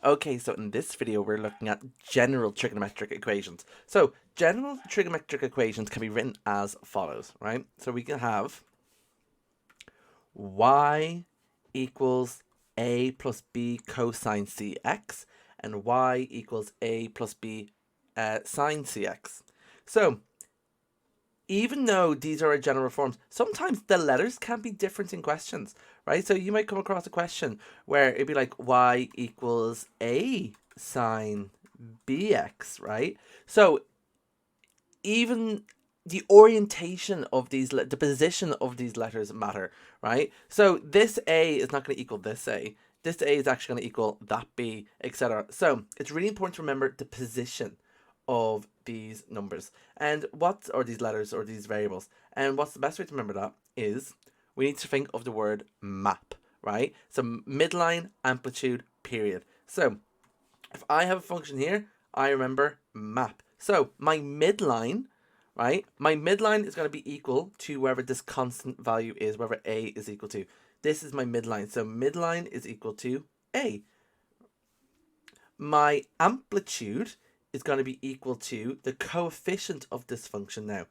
Okay, so in this video, we're looking at general trigonometric equations. So general trigonometric equations can be written as follows, right? So we can have y equals a plus b cosine cx and y equals a plus b sine cx. So even though these are general forms, sometimes the letters can be different in questions, right? So you might come across a question where it'd be like y equals a sine bx, right? So even the orientation of these, the position of these letters matter, right? So this a is not going to equal this a. This a is actually going to equal that b, etc. So it's really important to remember the position of these numbers and or these letters or these variables. And what's the best way to remember that is we need to think of the word map, right? So midline, amplitude, period. So if I have a function here, I remember map. So my midline, right? My midline is going to be equal to wherever this constant value is, wherever a is equal to. This is my midline. So midline is equal to a. My amplitude is going to be equal to the coefficient of this function now.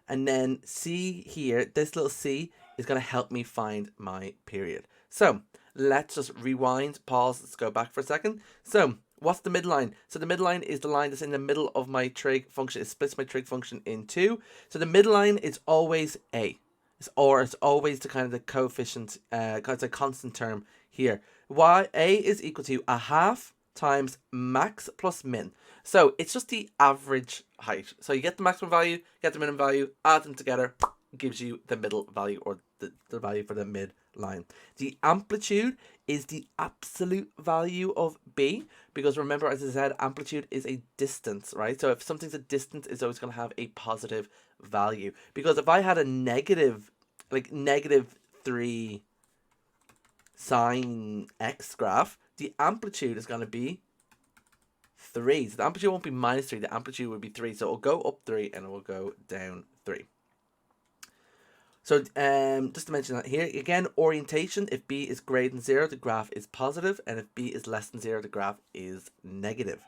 And then c here, this little c is going to help me find my period. So let's just rewind, pause, let's go back for a second. So what's the midline? So the midline is the line that's in the middle of my trig function. It splits my trig function in two. So the midline is always a. It's always the kind of the coefficient, it's a constant term here. A is equal to a half times max plus min. So it's just the average height. So you get the maximum value, get the minimum value, add them together, gives you the middle value or the value for the midline. The amplitude is the absolute value of b, because remember, as I said, amplitude is a distance, right? So if something's a distance, it's always going to have a positive value. Because if I had a negative, like -3 sine x graph, the amplitude is going to be 3. So the amplitude won't be -3, the amplitude would be 3. So it'll go up 3 and it will go down 3. So just to mention that here, again, orientation, if b is greater than 0, the graph is positive, and if b is less than 0, the graph is negative.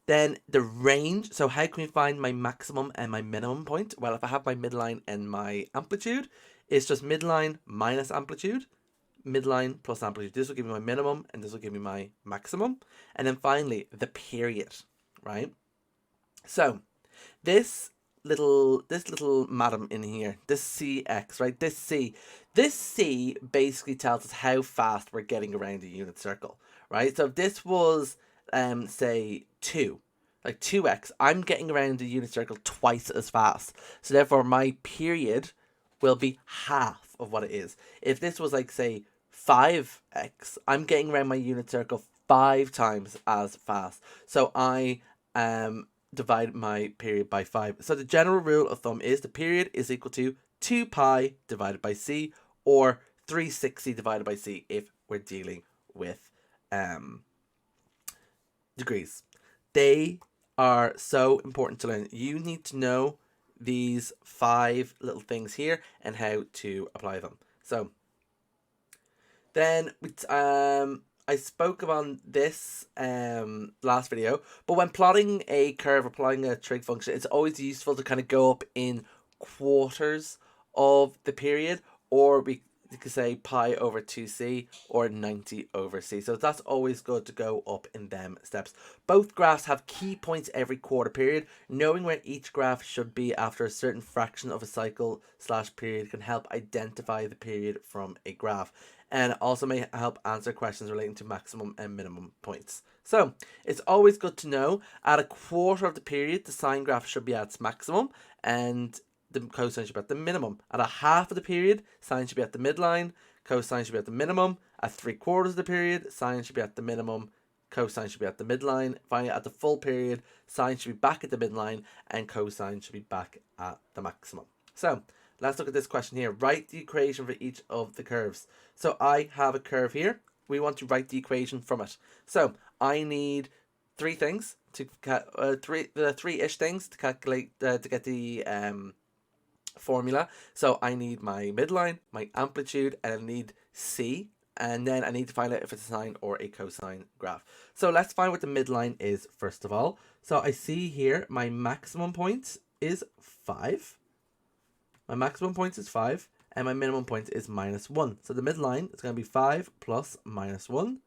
Then the range, so how can we find my maximum and my minimum point? Well, if I have my midline and my amplitude, it's just midline minus amplitude, midline plus amplitude. This will give me my minimum and this will give me my maximum. And then finally, the period, right? So this little madam in here, this cx, right? This c basically tells us how fast we're getting around a unit circle, right? So if this was say 2, like 2x, I'm getting around the unit circle twice as fast. So therefore my period will be half of what it is. If this was like say 5x, I'm getting around my unit circle 5 times as fast. So I divide my period by 5. So the general rule of thumb is the period is equal to 2 pi divided by c, or 360 divided by c if we're dealing with degrees. They are so important to learn. You need to know these 5 little things here and how to apply them. So then I spoke about this last video, but when plotting a curve or plotting a trig function, it's always useful to kind of go up in quarters of the period, or you could say pi over 2c or 90 over c. So that's always good to go up in them steps. Both graphs have key points every quarter period. Knowing where each graph should be after a certain fraction of a cycle / period can help identify the period from a graph, and also may help answer questions relating to maximum and minimum points. So it's always good to know at a quarter of the period, the sine graph should be at its maximum and the cosine should be at the minimum. At a half of the period, sine should be at the midline, cosine should be at the minimum. At 3/4 of the period, sine should be at the minimum, cosine should be at the midline. Finally, at the full period, sine should be back at the midline and cosine should be back at the maximum. So let's look at this question here. Write the equation for each of the curves. So I have a curve here. We want to write the equation from it. So I need 3 things to three-ish things to calculate to get the formula. So I need my midline, my amplitude, and I need c And then I need to find out if it's a sine or a cosine graph. So let's find what the midline is first of all. So I see here my maximum point is 5. My maximum point is 5. And my minimum point is -1. So the midline is going to be 5 plus -1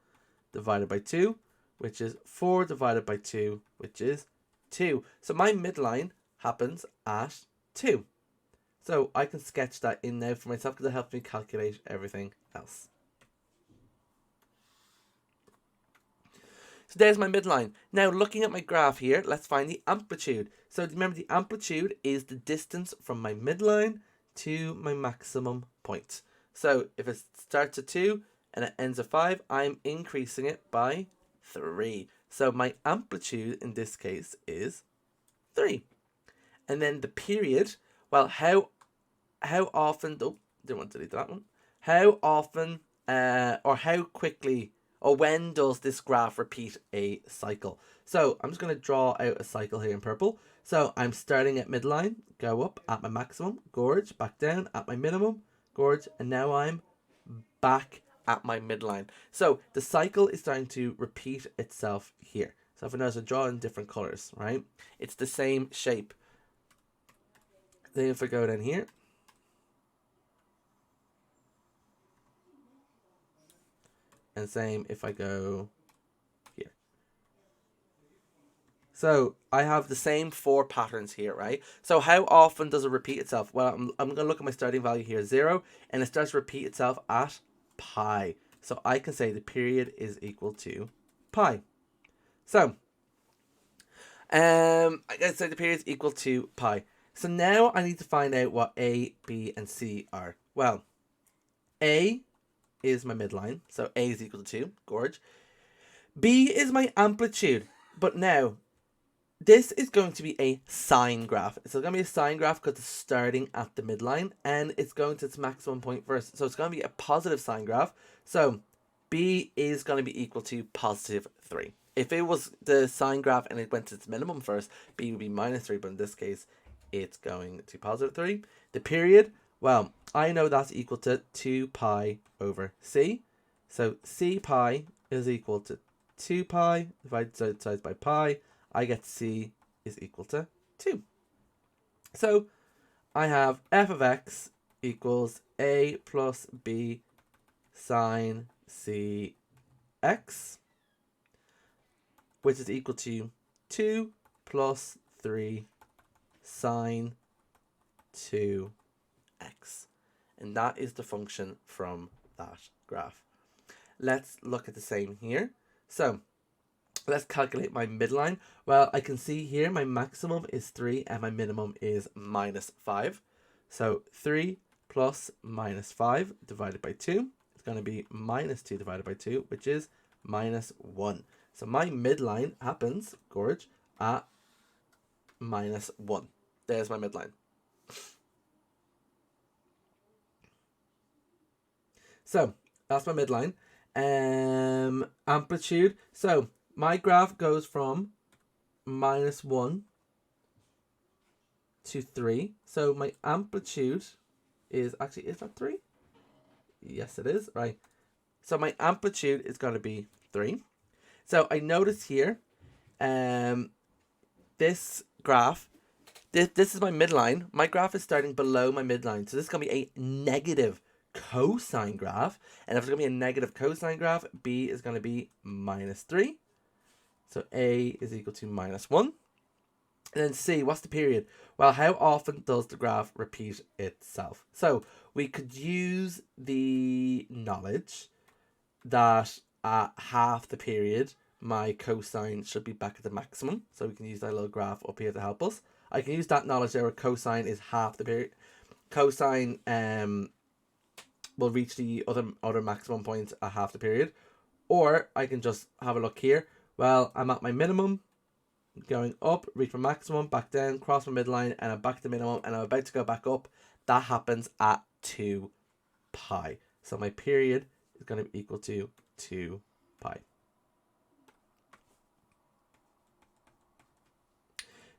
divided by 2, which is 4 divided by 2, which is 2. So my midline happens at 2. So I can sketch that in now for myself because it helps me calculate everything else. So there's my midline. Now looking at my graph here, let's find the amplitude. So remember, the amplitude is the distance from my midline to my maximum point. So if it starts at 2 and it ends at 5, I'm increasing it by 3. So my amplitude in this case is 3. And then the period, well, how often, oh, didn't want to delete that one. How often or how quickly or when does this graph repeat a cycle? So I'm just going to draw out a cycle here in purple. So I'm starting at midline, go up at my maximum, gorge, back down at my minimum, gorge, and now I'm back at my midline. So the cycle is starting to repeat itself here. So if I notice, I draw in different colors, right? It's the same shape. Then if I go down here, and same if I go here. So I have the same 4 patterns here, right? So how often does it repeat itself? Well, I'm going to look at my starting value here, 0, and it starts to repeat itself at pi. So I can say the period is equal to pi. So I can say the period is equal to pi. So now I need to find out what A, B, and C are. Well, A is my midline, so A is equal to 2, gorge. B is my amplitude, but now this is going to be a sine graph. It's going to be a sine graph because it's starting at the midline and it's going to its maximum point first. So it's going to be a positive sine graph. So B is going to be equal to +3. If it was the sine graph and it went to its minimum first, B would be -3, but in this case, it's going to +3. The period, well, I know that's equal to 2 pi over c. So c pi is equal to 2 pi divided sides by pi. I get c is equal to 2. So I have f of x equals a plus b sine c x, which is equal to 2 plus 3 sine 2x. And that is the function from that graph. Let's look at the same here. So let's calculate my midline. Well, I can see here my maximum is 3 and my minimum is -5. So 3 plus -5 divided by 2 is going to be -2 divided by 2, which is -1. So my midline happens, gorge, at -1. There's my midline. So that's my midline. Amplitude. So my graph goes from -1 to 3. So my amplitude is actually, is that 3? Yes, it is. Right. So my amplitude is going to be 3. So I notice here, this graph, this is my midline. My graph is starting below my midline. So this is going to be a negative cosine graph. And if it's going to be a negative cosine graph, B is going to be -3. So A is equal to -1. And then C, what's the period? Well, how often does the graph repeat itself? So we could use the knowledge that at half the period, my cosine should be back at the maximum. So we can use that little graph up here to help us. I can use that knowledge there where cosine is half the period. Cosine will reach the other maximum points at half the period. Or I can just have a look here. Well, I'm at my minimum, going up, reach my maximum, back down, cross my midline, and I'm back to minimum, and I'm about to go back up. That happens at 2 pi. So my period is going to be equal to 2 pi.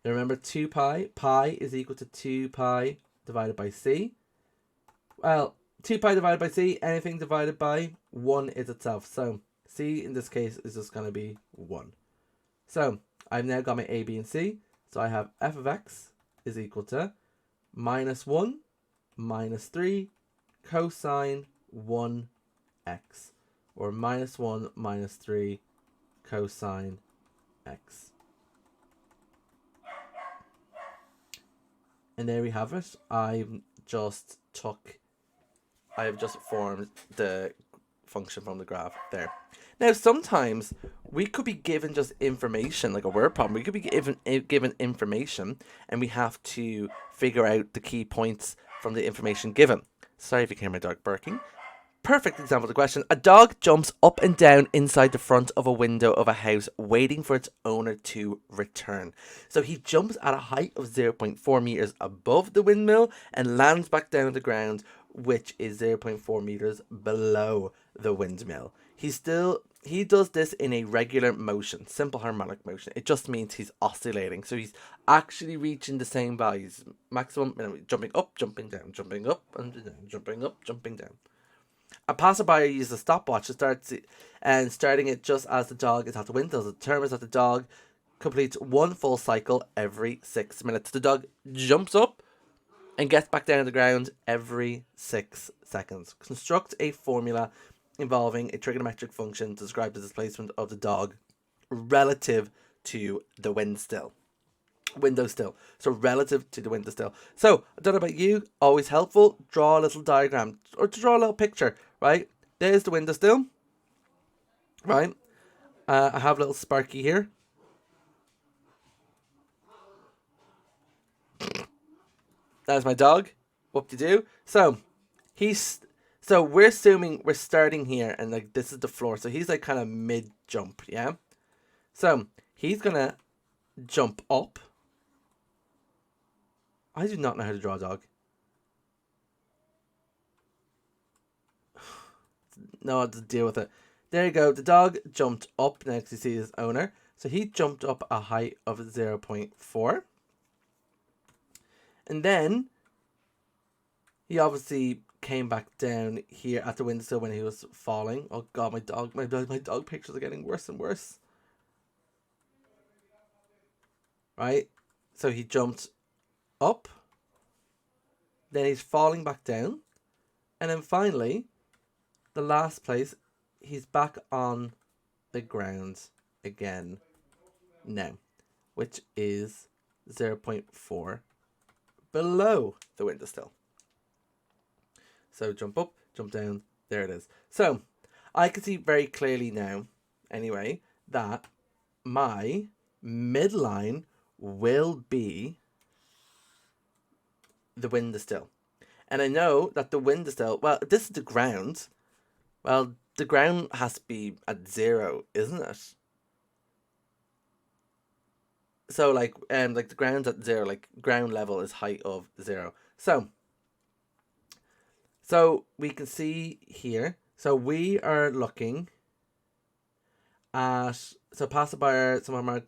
Now remember, 2 pi is equal to 2 pi divided by c. Well, 2 pi divided by c, anything divided by 1 is itself. So c in this case is just going to be 1. So I've now got my a, b, and c. So I have f of x is equal to minus 1 minus 3 cosine 1x, or minus 1 minus 3 cosine x. And there we have it. I've just formed the function from the graph there. Now, sometimes we could be given just information, like a word problem. We could be given information, and we have to figure out the key points from the information given. Sorry if you can hear my dog barking. Perfect example of the question. A dog jumps up and down inside the front of a window of a house, waiting for its owner to return. So he jumps at a height of 0.4 meters above the windmill and lands back down on the ground, which is 0.4 meters below the windmill. He does this in a regular motion, simple harmonic motion. It just means he's oscillating. So he's actually reaching the same values. Maximum, jumping up, jumping down, jumping up and down, jumping up, jumping down. A passerby uses a stopwatch to starting it just as the dog is at the window. It determines that the dog completes 1 full cycle every 6 minutes. The dog jumps up and gets back down to the ground every 6 seconds. Construct a formula involving a trigonometric function to describe the displacement of the dog relative to the window still. So relative to the window still. So I don't know about you, always helpful. Draw a little diagram or to draw a little picture, right? There's the window still, right? I have a little Sparky here. That's my dog. Whoop-de-doo. So we're assuming we're starting here, and like this is the floor. So he's like kind of mid jump, yeah. So he's gonna jump up. I do not know how to draw a dog. No, I'll just deal with it. There you go. The dog jumped up next to see his owner. So he jumped up a height of 0.4. And then he obviously came back down here at the windowsill when he was falling. Oh god, my dog pictures are getting worse and worse. Right? So he jumped up. Then he's falling back down. And then finally, the last place, he's back on the ground again now, which is 0.4 below the windowsill. So jump up, jump down, there it is. So I can see very clearly now, anyway, that my midline will be the windowsill. And I know that the windowsill, well, this is the ground. Well, the ground has to be at 0, isn't it? So like the ground's at 0, like ground level is height of 0. So we can see here. So we are looking at passerby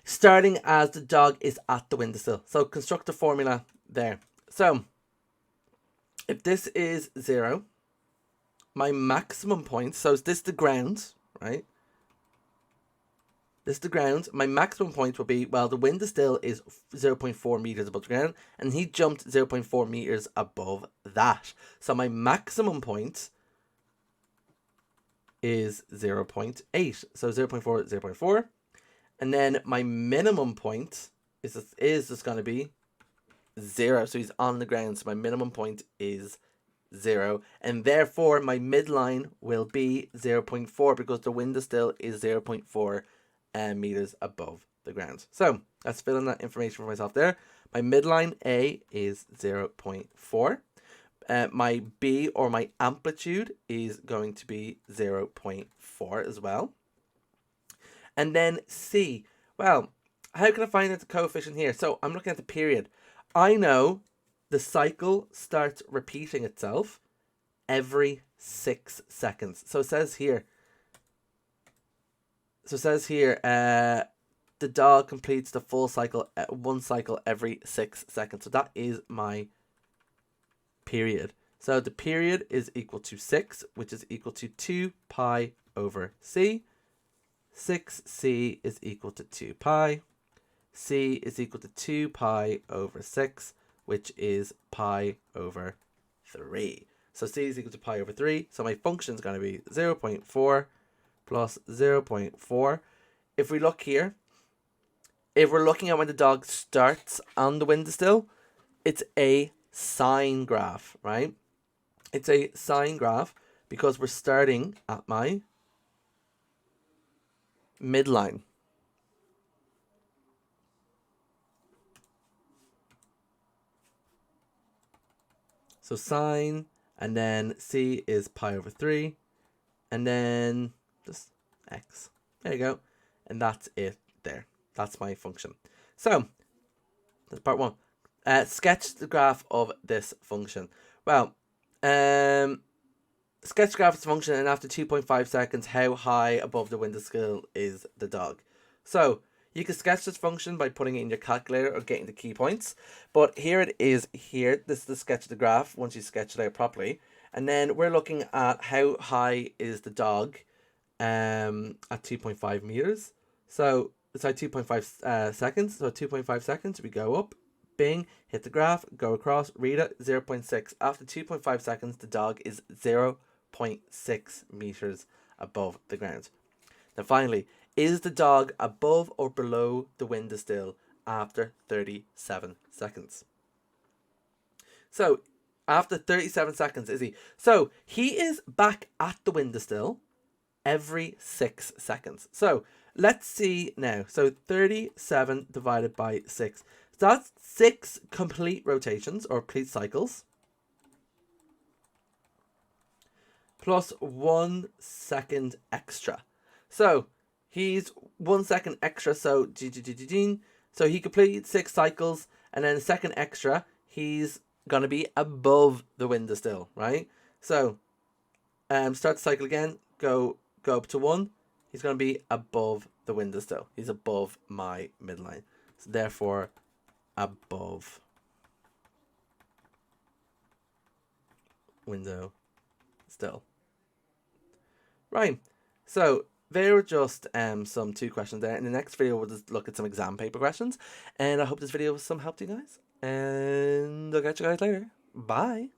starting as the dog is at the windowsill. So construct a formula there. So if this is 0, my maximum point, so is this the ground, right? This is the ground. My maximum point will be, well, the windowsill is 0.4 meters above the ground, and he jumped 0.4 meters above that. So my maximum point is 0.8. So 0.4, 0.4. And then my minimum point is just going to be 0. So he's on the ground. So my minimum point is 0. And therefore, my midline will be 0.4 because the windowsill is 0.4 meters above the ground. So let's fill in that information for myself there. My midline A is 0.4. My B, or my amplitude, is going to be 0.4 as well. And then C, well, how can I find out the coefficient here? So I'm looking at the period. I know the cycle starts repeating itself every 6 seconds. So it says here, the dog completes the full cycle, 1 cycle every 6 seconds. So that is my period. So the period is equal to 6, which is equal to 2 pi over c. 6c is equal to 2 pi. C is equal to 2 pi over 6, which is pi over 3. So c is equal to pi over 3. So my function is going to be 0.4 plus 0.4. If we look here, if we're looking at when the dog starts on the windowsill, it's a sine graph, right? It's a sine graph because we're starting at my midline. So sine, and then c is pi over 3, and then just x. There you go. And that's it there. That's my function. So, that's part 1. Sketch the graph of this function. Well, sketch the graph of this function, and after 2.5 seconds, how high above the windowsill is the dog? So, you can sketch this function by putting it in your calculator or getting the key points. But here it is here. This is the sketch of the graph once you sketch it out properly. And then we're looking at how high is the dog at 2.5 meters. So it's at 2.5 seconds. So 2.5 seconds, we go up, bing, hit the graph, go across, read it, 0.6. After 2.5 seconds, the dog is 0.6 meters above the ground. Now finally, is the dog above or below the windowsill after 37 seconds? So, after 37 seconds, is he? So, he is back at the windowsill every 6 seconds. So, let's see now. So, 37 divided by 6. So that's 6 complete rotations or complete cycles. Plus 1 second extra. So, he's 1 second extra, so he completed 6 cycles, and then a second extra, he's going to be above the windowsill, right? So, start the cycle again, go up to 1, he's going to be above the windowsill. He's above my midline. So, therefore, above window still. Right, so there were just some 2 questions there. In the next video, we'll just look at some exam paper questions. And I hope this video was some help to you guys. And I'll catch you guys later. Bye.